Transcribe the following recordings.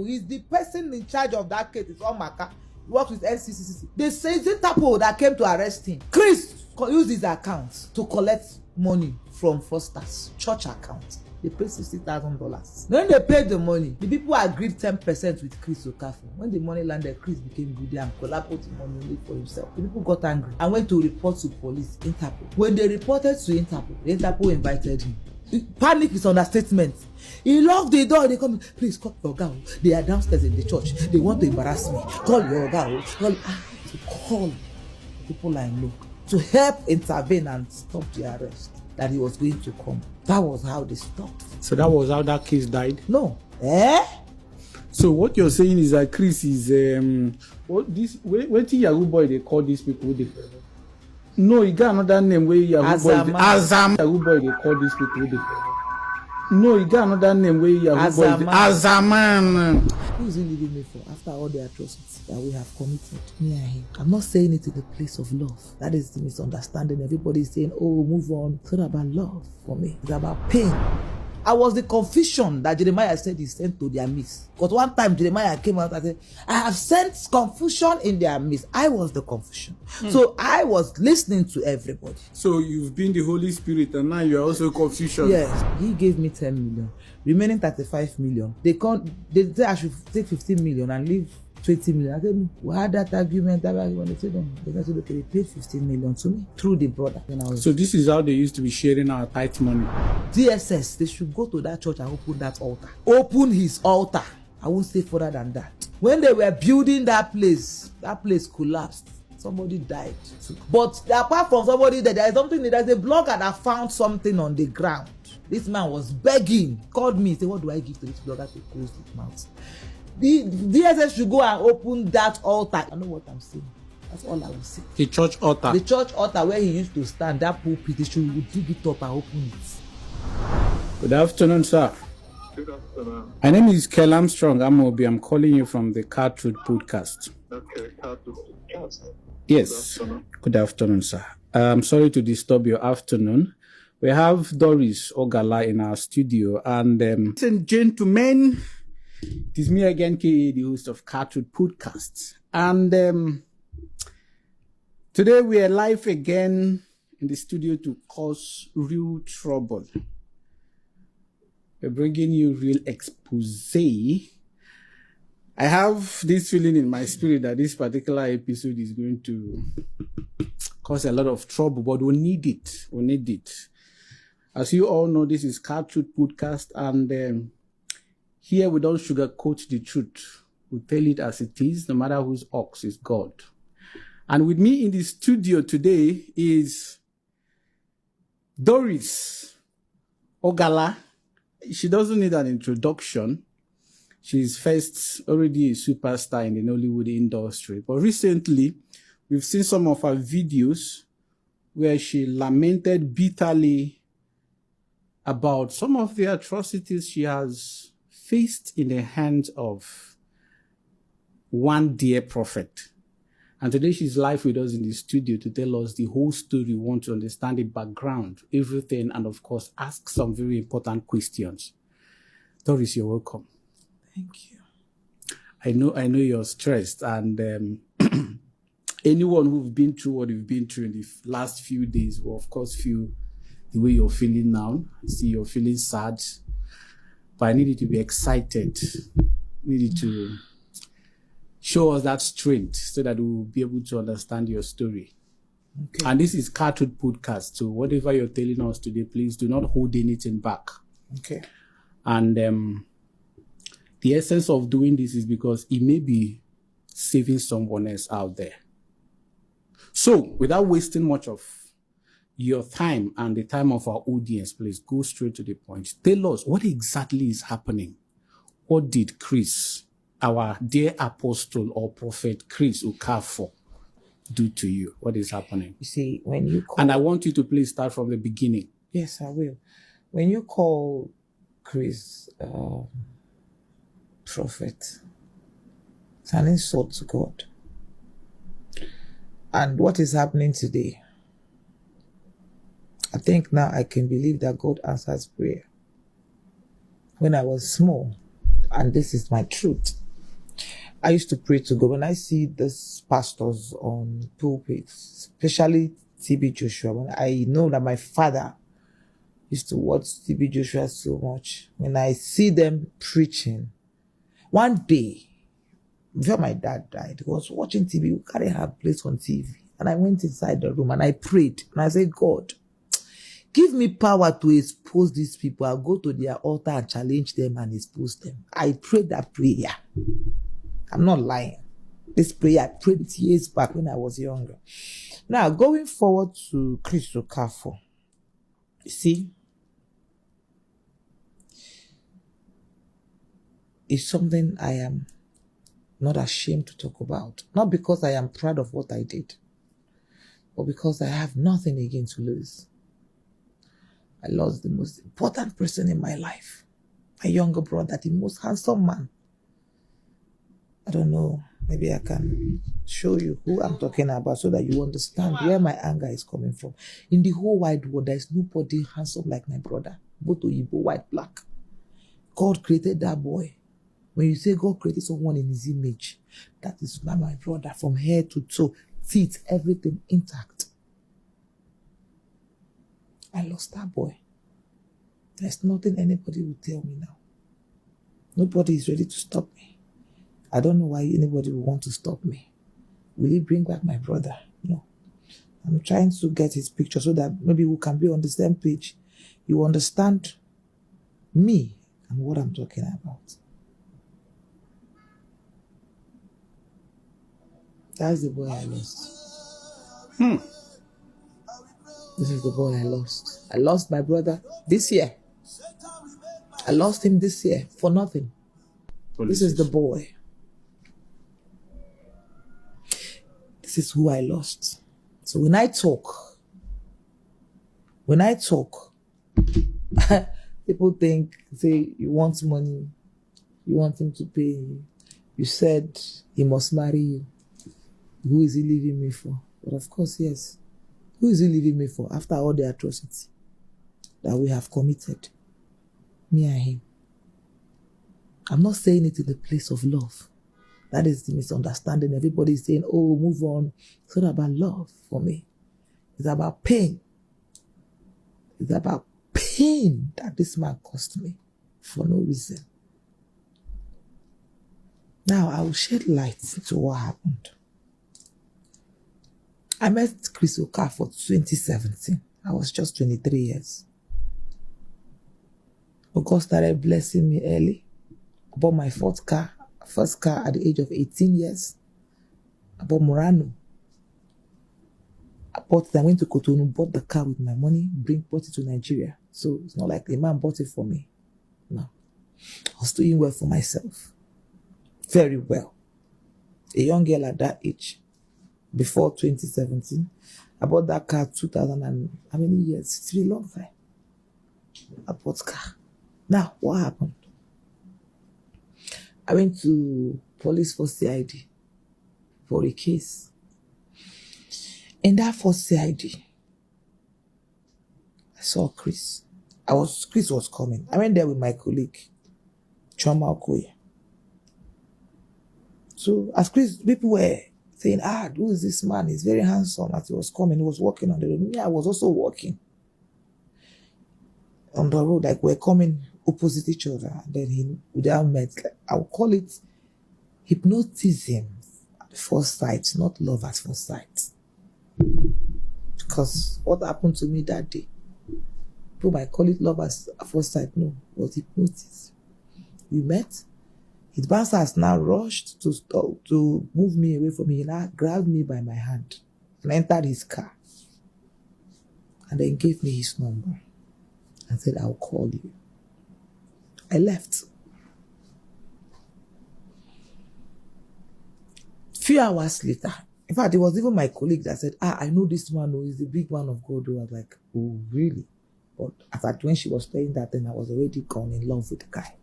He's the person in charge of that case. It's Omaka. He works with NCCC. They say it's Interpol that came to arrest him. Chris used his account to collect money from fraudsters, church account. They paid $60,000. When they paid the money, the people agreed 10% with Chris Okafor. When the money landed, Chris became greedy and collaborated the money only for himself. The people got angry and went to report to police, Interpol. When they reported to Interpol, the Interpol invited him. Panic is understatement. He locked the door. They come, please call your Ogala. They are downstairs in the church. They want to embarrass me. Call your Ogala. Call people I know to help intervene and stop the arrest that he was going to come. That was how they stopped. So that was how that case died? No. So what you're saying is that Chris is what Yahoo boy they call these people? No, he got another name where Yahoo boy. Yahoo boy they call these people. No, he got another name where Yahoo boy. Azaman. Who is he leaving me for after all the atrocities that we have committed? Me and him. I'm not saying it in the place of love. That is the misunderstanding. Everybody is saying, oh, move on. It's not about love for me. It's about pain. I was the confusion that Jeremiah said he sent to their midst. Because one time Jeremiah came out and said, I have sent confusion in their midst. I was the confusion. So I was listening to everybody. So you've been the Holy Spirit and now you're also confusion. Yes. He gave me 10 million. Remaining 35 million. They said I should take 15 million and leave 20 million. I said, we had that argument. They said, okay, they paid 15 million to me through the brother. So this is how they used to be sharing our tithe money. DSS, they should go to that church and open that altar. Open his altar. I won't say further than that. When they were building that place collapsed. Somebody died. But apart from somebody dead, there's a blogger that found something on the ground. This man was begging, called me, said, what do I give to this blogger to close his mouth? The DSS should go and open that altar. I know what I'm saying. That's all I will say. The church altar. The church altar where he used to stand, that pulpit, they should dig it up and open it. Good afternoon, sir. Good afternoon. My name is Kel Armstrong Amobi. I'm calling you from the Car Truth Podcast. Okay, Car Truth Podcast. Yes. Good afternoon, sir. I'm sorry to disturb your afternoon. We have Doris Ogala in our studio. And ladies and gentlemen, it is me again, K.A., the host of Car Truth Podcast. And today we are live again in the studio to cause real trouble. We're bringing you real expose. I have this feeling in my spirit that this particular episode is going to cause a lot of trouble, but we need it. We need it. As you all know, this is Car Truth Podcast, and here we don't sugarcoat the truth. We tell it as it is, no matter whose ox is God. And with me in the studio today is Doris Ogala. She doesn't need an introduction. She's first already a superstar in the Nollywood industry. But recently, we've seen some of her videos where she lamented bitterly about some of the atrocities she has faced in the hands of one dear prophet. And today she's live with us in the studio to tell us the whole story. We want to understand the background, everything, and of course, ask some very important questions. Doris, you're welcome. Thank you. I know you're stressed, and anyone who've been through what you've been through in the last few days will, of course, feel the way you're feeling now. I see you're feeling sad, but I need you to be excited. I need you to show us that strength so that we'll be able to understand your story. Okay. And this is Car Truth Podcast, so whatever you're telling us today, please do not hold anything back. Okay. And the essence of doing this is because it may be saving someone else out there. So, without wasting much of your time and the time of our audience, please go straight to the point. Tell us what exactly is happening. What did Chris, our dear apostle or prophet Chris Okafor, do to you? What is happening? You see, when you call... And I want you to please start from the beginning. Yes, I will. When you call Chris prophet, it's an insult to God. And what is happening today, I think now I can believe that God answers prayer. When I was small, and this is my truth. I used to pray to God when I see these pastors on pulpits, especially TB Joshua. When I know that my father used to watch TB Joshua so much. When I see them preaching, one day, before my dad died, he was watching TV. We carry her place on TV. And I went inside the room and I prayed. And I said, God, give me power to expose these people. I'll go to their altar and challenge them and expose them. I prayed that prayer. I'm not lying. This prayer, I prayed it years back when I was younger. Now, going forward to Okafor, you see, it's something I am not ashamed to talk about. Not because I am proud of what I did, but because I have nothing again to lose. I lost the most important person in my life, my younger brother, the most handsome man. I don't know, maybe I can show you who I'm talking about so that you understand where my anger is coming from. In the whole wide world, there is nobody handsome like my brother, both Oyibo, white, black. God created that boy. When you say God created someone in his image, that is not my brother, from head to toe, teeth, everything intact. I lost that boy. There's nothing anybody will tell me now. Nobody is ready to stop me. I don't know why anybody will want to stop me. Will he bring back my brother? No. I'm trying to get his picture so that maybe we can be on the same page. You understand me and what I'm talking about. That's the boy I lost. This is the boy I lost. I lost my brother this year. I lost him this year for nothing. This is the boy. This is who I lost. So when I talk, people say, you want money, you want him to pay you. You said he must marry you. Who is he leaving me for? But of course, yes. Who is he leaving me for after all the atrocity that we have committed? Me and him. I'm not saying it in the place of love. That is the misunderstanding. Everybody is saying, oh, move on. It's not about love for me. It's about pain. It's about pain that this man caused me for no reason. Now, I will shed light to what happened. I met Okafor 2017. I was just 23 years. But God started blessing me early. I bought my first car at the age of 18 years. I bought Murano. I went to Cotonou, bought the car with my money, brought it to Nigeria. So it's not like the man bought it for me. No. I was doing well for myself. Very well. A young girl at that age. Before 2017, I bought that car 2000 and how many years? It's been a long time. I bought car. Now, what happened? I went to police for CID for a case. In that first CID, I saw Chris. Chris was coming. I went there with my colleague, Choma Okoye. So as Chris, people were saying, who is this man? He's very handsome. As he was coming, he was walking on the road. Me, I was also walking on the road, like we're coming opposite each other. And then we have met. Like, I would call it hypnotism at first sight, not love at first sight. Because what happened to me that day, people might call it love at first sight. No, it was hypnotism. We met. His bouncer has now rushed to move me away from me. He now grabbed me by my hand and entered his car. And then gave me his number and said, I'll call you. I left. Few hours later, in fact, it was even my colleague that said, I know this man, he's the big man of God. I was like, oh, really? But in fact, when she was saying that, then I was already gone in love with the guy.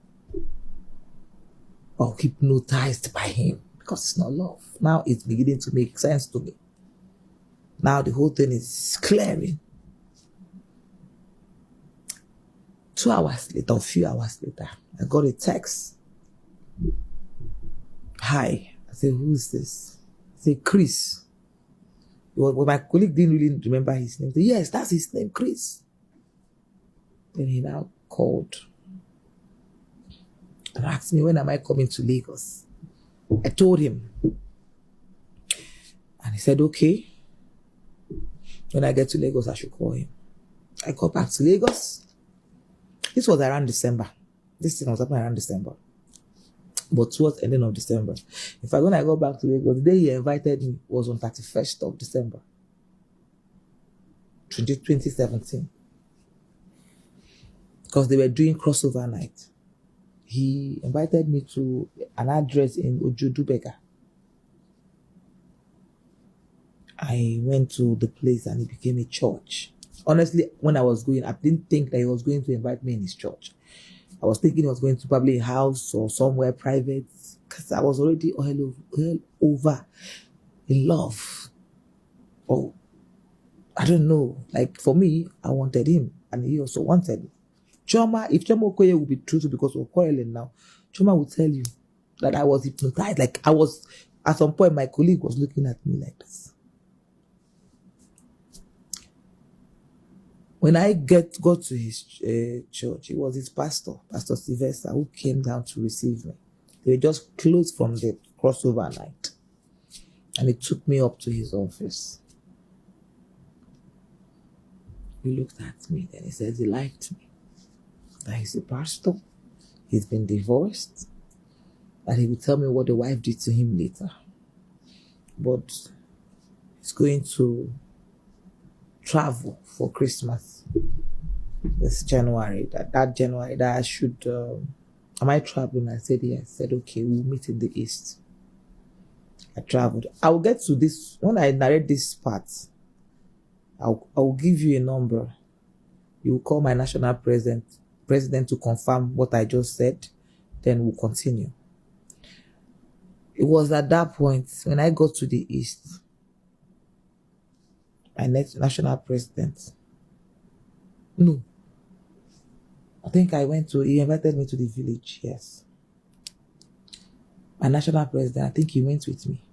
Or hypnotized by him, because it's not love. Now it's beginning to make sense to me. Now the whole thing is clearing. 2 hours later, a few hours later, I got a text Hi. I said, who is this? I said, Chris. Well, my colleague didn't really remember his name. Said, yes, that's his name, Chris. Then he now called and asked me, when am I coming to Lagos? I told him. And he said, okay. When I get to Lagos, I should call him. I got back to Lagos. This was around December. This thing was happening around December. But towards the ending of December. In fact, when I got back to Lagos, the day he invited me was on 31st of December, 2017. Because they were doing crossover night. He invited me to an address in Ojudubega. I went to the place and it became a church. Honestly, when I was going, I didn't think that he was going to invite me in his church. I was thinking he was going to probably a house or somewhere private, because I was already all over in love. Oh, I don't know. Like, for me, I wanted him and he also wanted me. Choma, if Choma Okoye would be true to, because we're quarreling now, Choma would tell you that I was hypnotized. Like, I was, at some point, my colleague was looking at me like this. When I got to his church, it was his pastor, Pastor Sylvester, who came down to receive me. They were just closed from the crossover night. And he took me up to his office. He looked at me and he said he liked me. That he's a pastor. He's been divorced. And he would tell me what the wife did to him later. But he's going to travel for Christmas this January. That January, that I should, am I traveling? I said yes. I said, okay, we'll meet in the East. I traveled. I will get to this, when I narrate this part, I will give you a number. You will call my national president to confirm what I just said. Then we'll continue. It was at that point, when I got to the East, my next national president. No. I think he invited me to the village, yes. My national president, I think he went with me.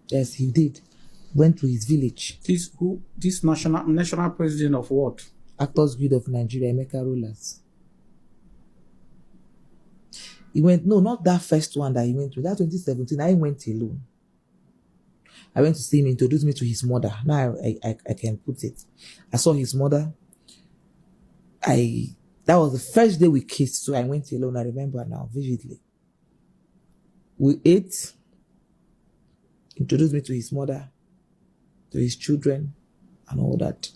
Yes, he did. Went to his village. This national president of what? Actors Guild of Nigeria, Emeka Rollers. He went, no, not that first one that he went to. That 2017, I went alone. I went to see him, introduce me to his mother. Now I can put it. I saw his mother. That was the first day we kissed, so I went alone. I remember now vividly. We ate, introduced me to his mother, to his children, and all that.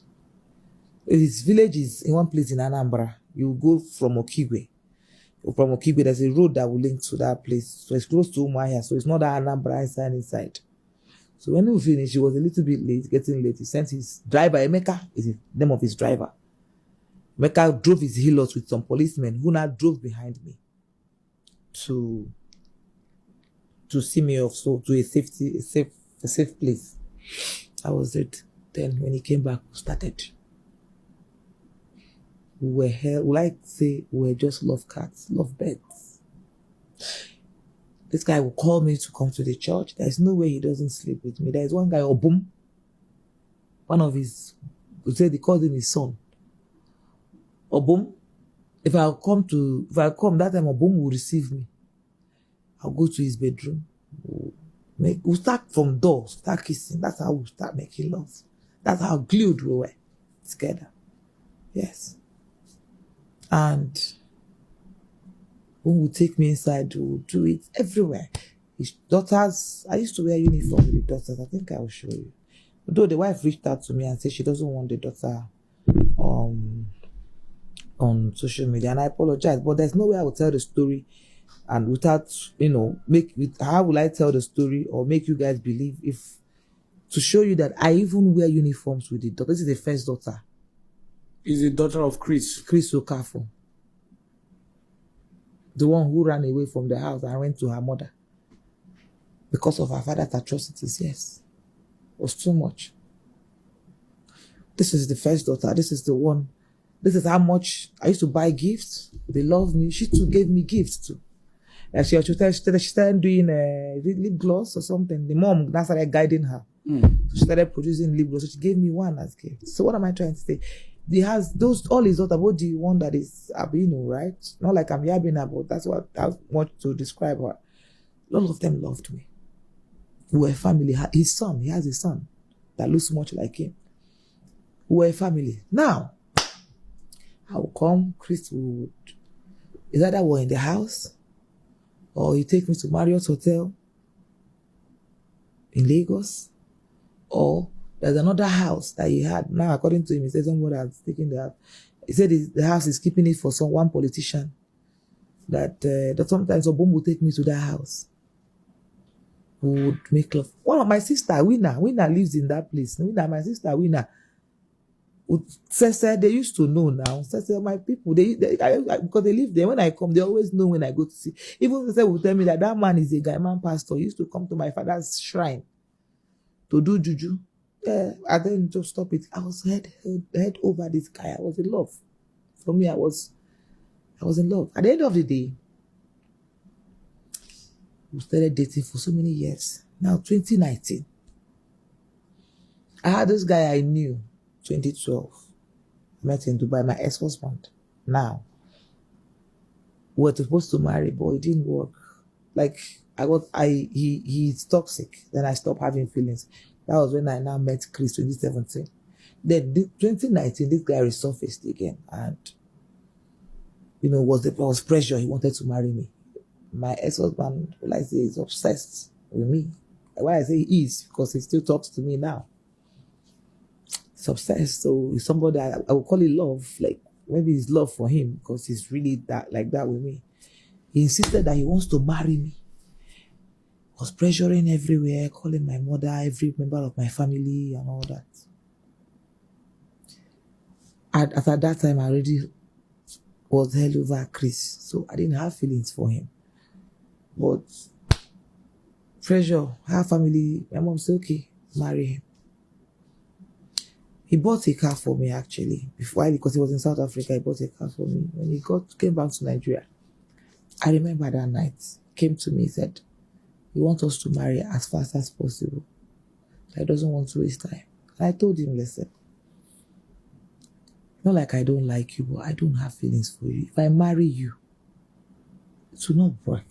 His village is in one place in Anambra. You go from Okigwe. From Okigwe, there's a road that will link to that place. So it's close to Umuahia, so it's not that Anambra inside. So when we finished, he was a little bit late, getting late. He sent his driver, Emeka is the name of his driver. Emeka drove his heelers with some policemen who now drove behind me to see me off, so to a safe place. I was it. Then when he came back, we started. We were just love cats, love birds. This guy will call me to come to the church. There's no way he doesn't sleep with me. There's one guy, Obum. One of his, they called him his son. Obum. If I come, that time Obum will receive me. I'll go to his bedroom. We'll start from doors, start kissing. That's how we'll start making love. That's how glued we were together. Yes. And when we take me inside, we'll do it everywhere. His daughters, I used to wear uniform with the daughters. I think I will show you. Although the wife reached out to me and said she doesn't want the daughter on social media, and I apologize, but there's no way I will tell the story and without, how will I tell the story or make you guys believe to show you that I even wear uniforms with the daughter. This is the first daughter. Is the daughter of Chris Okafor. The one who ran away from the house and went to her mother. Because of her father's atrocities, yes. It was too much. This is the first daughter. This is the one. This is how much I used to buy gifts. They loved me. She too gave me gifts too. Like she started doing lip gloss or something. The mom now started guiding her. So she started producing lip gloss. So she gave me one as gift. So what am I trying to say? He has those, all his daughter, both the one that is Abino, right? Not like I'm yabbing about, that's what I want to describe her. All of them loved me. We were a family. His son, he has a son that looks much like him. We were a family. Now, I will come, Chris would, is either we're in the house, or he take me to Marriott Hotel in Lagos, or there's another house that he had. Now, according to him, he said somebody has taken the house. He said the house is keeping it for one politician. That sometimes Obom will take me to that house. We would make love. One of my sister, Winna lives in that place. My sister, Winna, they used to know now. My people, because they live there. When I come, they always know when I go to see. Even they will tell me that man is a Gaiman pastor. He used to come to my father's shrine to do juju. Yeah, I didn't just stop it. I was head over this guy. I was in love. For me, I was in love. At the end of the day, we started dating for so many years. Now, 2019. I had this guy I knew, 2012. I met in Dubai, my ex-husband. Now, we were supposed to marry, but it didn't work. Like, he's toxic. Then I stopped having feelings. That was when I now met Chris, 2017. Then 2019, this guy resurfaced again. And, was pressure. He wanted to marry me. My ex-husband, I say, is obsessed with me. Why I say he is, because he still talks to me now. He's obsessed. So it's somebody I would call it love. Like, maybe it's love for him, because he's really like that with me. He insisted that he wants to marry me. Was pressuring everywhere, calling my mother, every member of my family, and all that. At that time, I already was hell over Chris, so I didn't have feelings for him. But pressure, her family, my mom said, okay, marry him. He bought a car for me, actually, because he was in South Africa. He bought a car for me. When he came back to Nigeria, I remember that night, he came to me, said, he wants us to marry as fast as possible. He doesn't want to waste time. And I told him, listen, not like I don't like you, but I don't have feelings for you. If I marry you, it will not work.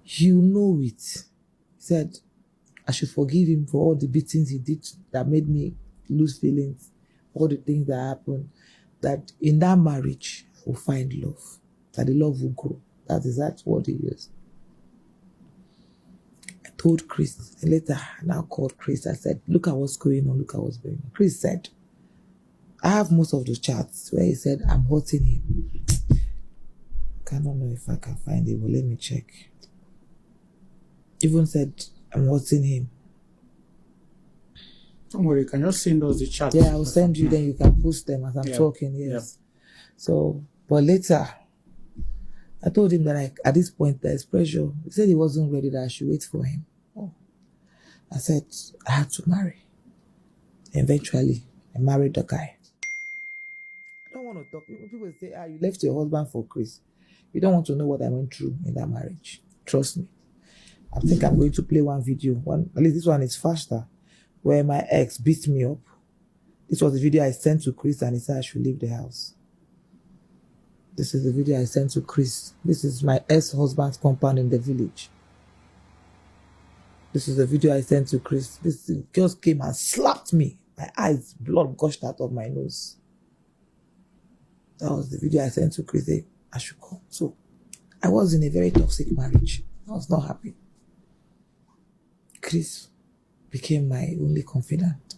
You know it. He said, I should forgive him for all the beatings he did that made me lose feelings, all the things that happened, that in that marriage, we'll find love, that the love will grow. That's what he is. I told Chris, and later I now called Chris. I said, look at what's going on, Chris said, I have most of the chats where he said, I'm hurting him. I don't know if I can find it, but let me check. Even said, I'm hurting him. Don't worry, you can just send us the chat. Yeah, I will send you, then you can post them as I'm talking, yes. So, but later, I told him that at this point, there's pressure. He said he wasn't ready, that I should wait for him. Oh. I said, I had to marry. Eventually, I married the guy. I don't want to talk. People say, you left your husband for Chris. You don't want to know what I went through in that marriage. Trust me. I think I'm going to play one video. At least this one is faster, where my ex beat me up. This was the video I sent to Chris, and he said I should leave the house. This is the video I sent to Chris. This is my ex-husband's compound in the village. This is the video I sent to Chris. This girl came and slapped me. My eyes, blood gushed out of my nose. That was the video I sent to Chris. I should come. So, I was in a very toxic marriage. I was not happy. Chris became my only confidant.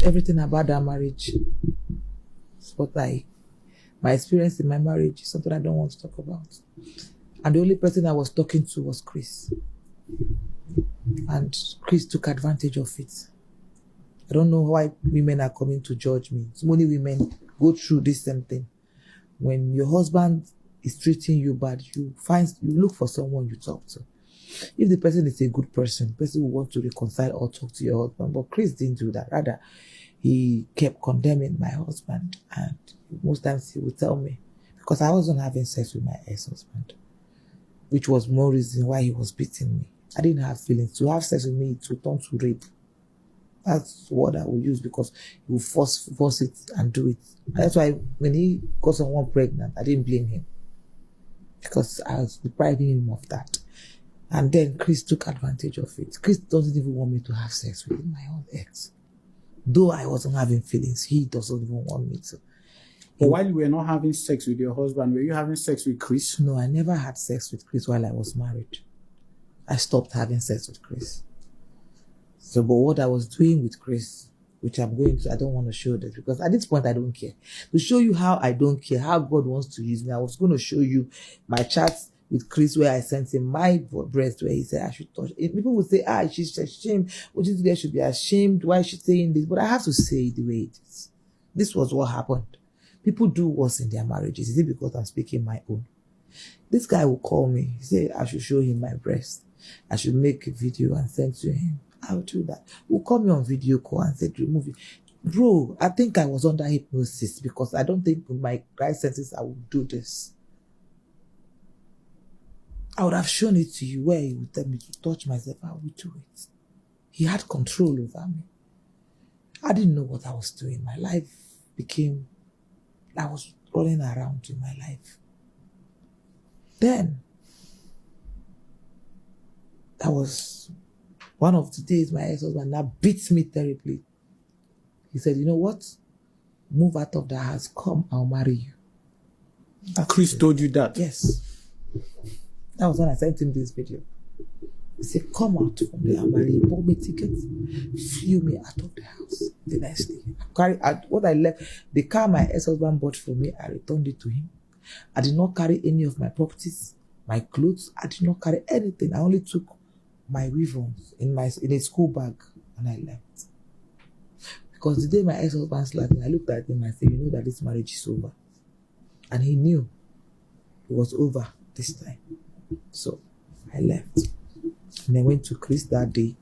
Everything about that marriage is what my experience in my marriage is something I don't want to talk about. And the only person I was talking to was Chris. And Chris took advantage of it. I don't know why women are coming to judge me. So many women go through this same thing. When your husband is treating you bad, you look for someone you talk to. If the person is a good person, the person will want to reconcile or talk to your husband. But Chris didn't do that. Rather, he kept condemning my husband. And most times he would tell me, because I wasn't having sex with my ex-husband. which was more reason why he was beating me. I didn't have feelings. To have sex with me, it would turn to rape. That's what I would use, because he would force it and do it. And that's why when he got someone pregnant, I didn't blame him, because I was depriving him of that. And then Chris took advantage of it. Chris doesn't even want me to have sex with my own ex. Though I wasn't having feelings, he doesn't even want me to. But while you were not having sex with your husband, were you having sex with Chris? No, I never had sex with Chris while I was married. I stopped having sex with Chris. So, but what I was doing with Chris, which I don't want to show this, because at this point I don't care. To show you how I don't care, how God wants to use me, I was going to show you my chats with Chris where I sent him my breast where he said I should touch it. People would say, she's ashamed. What this girl should be ashamed. Why is she saying this? But I have to say it the way it is. This was what happened. People do worse in their marriages. Is it because I'm speaking my own? This guy will call me. He said I should show him my breast. I should make a video and send to him. I will do that. He'll call me on video call and said, remove it. Bro, I think I was under hypnosis, because I don't think with my right senses I would do this. I would have shown it to you where he would tell me to touch myself. I would do it. He had control over me. I didn't know what I was doing. My life became, I was running around in my life. Then, that was one of the days my ex-husband now beats me terribly. He said, you know what? Move out of the house. Come, I'll marry you. Chris told you that? Yes. That was when I sent him this video. He said, come out from there, I'll marry you. Bought me tickets, flew me out of the house the next day. What I left, the car my ex-husband bought for me, I returned it to him. I did not carry any of my properties, my clothes. I did not carry anything. I only took my weave-ons in a school bag, and I left. Because the day my ex-husband slapped me, I looked at him and I said, you know that this marriage is over. And he knew it was over this time. So I left. And I went to Chris that day.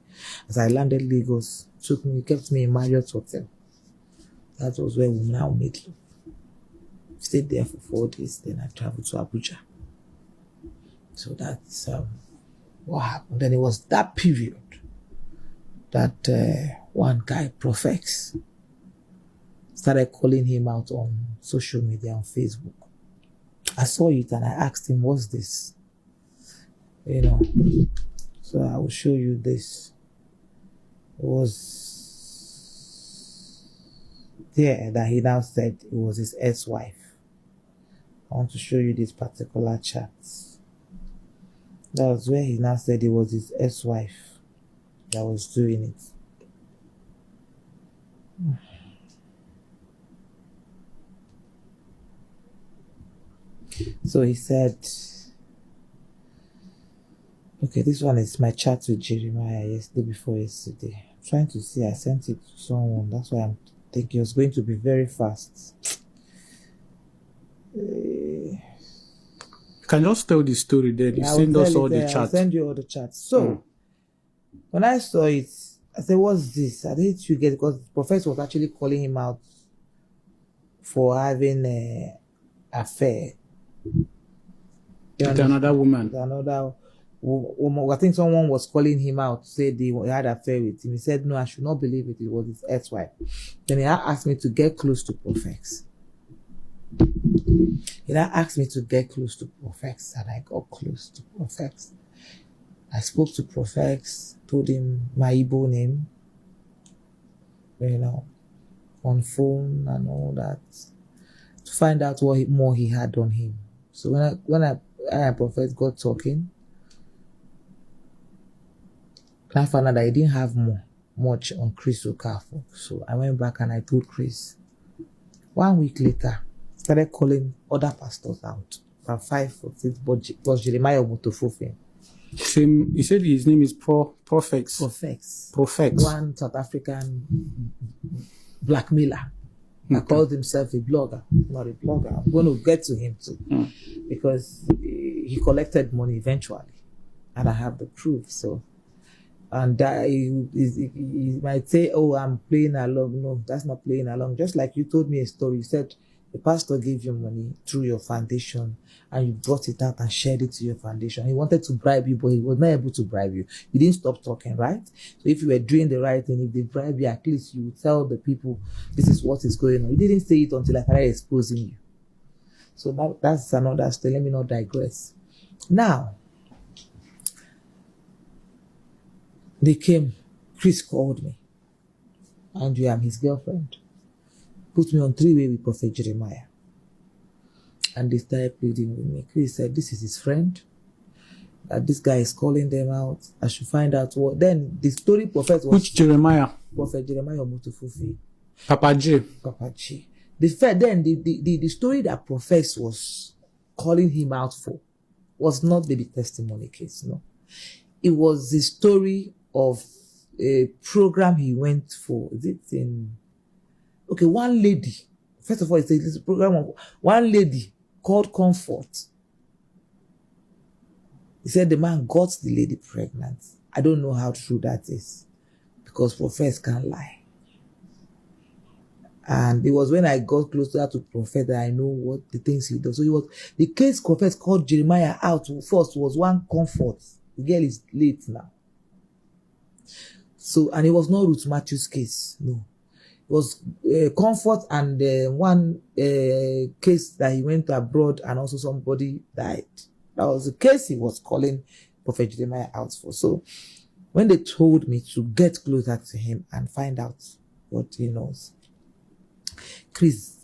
As I landed Lagos, kept me in Marriott Hotel. That was where we now made love. Stayed there for 4 days, then I traveled to Abuja. So that's what happened. Then it was that period that one guy, Profex, started calling him out on social media, on Facebook. I saw it and I asked him, what's this? You know, so I will show you this. It was there that he now said it was his ex-wife. I want to show you this particular chat. That was where he now said it was his ex-wife that was doing it. So he said, okay, this one is my chat with Jeremiah before yesterday. I'm trying to see, I sent it to someone. That's why I'm thinking it was going to be very fast. You can just tell the story then. You send us all the chats. I'll send you all the chats. So, when I saw it, I said, what's this? I didn't you get, because the professor was actually calling him out for having an affair. With another woman. With another woman. I think someone was calling him out to say they had an affair with him. He said, no, I should not believe it. It was his ex-wife. Then he asked me to get close to Profex. He now asked me to get close to Profex, and I got close to Profex. I spoke to Profex, told him my Igbo name, you know, on phone and all that, to find out what more he had on him. So when I and Profex got talking, I found out that he didn't have much on Chris Okafor. So I went back and I told Chris. 1 week later, started calling other pastors out. About 5 or 6, plus Jeremiah Omotofofin. He said his name is Profex. Profex. One South African blackmailer that called himself a blogger. Not a blogger. I'm going to get to him too. Because he collected money eventually. And I have the proof. So, and he might say, oh, I'm playing along. No, that's not playing along. Just like you told me a story. You said The pastor gave you money through your foundation and you brought it out and shared it to your foundation. He wanted to bribe you, but he was not able to bribe you. You didn't stop talking, right? So if you were doing the right thing, if they bribe you, at least you would tell the people this is what is going on. You didn't say it until I started exposing you. So that's another story. Let me not digress. Now, they came. Chris called me. Andrew, I'm his girlfriend. Put me on 3-way with Prophet Jeremiah. And they started pleading with me. Chris said, this is his friend. That this guy is calling them out. I should find out what. Then the story prophet was. Which Jeremiah? Prophet Jeremiah Omotofufi. Papa J. Papa G. The story that prophet was calling him out for was not the testimony case, no. It was the story of a program he went for. Is it in... Okay, one lady. First of all, it's a program of one lady called Comfort. He said the man got the lady pregnant. I don't know how true that is because prophets can't lie. And it was when I got closer to prophet that I know what the things he does. So the case prophet called Jeremiah out first was one Comfort. The girl is late now. So, and it was not Ruth Matthew's case, no. It was Comfort and one case that he went abroad and also somebody died. That was the case he was calling Prophet Jeremiah out for. So when they told me to get closer to him and find out what he knows, Chris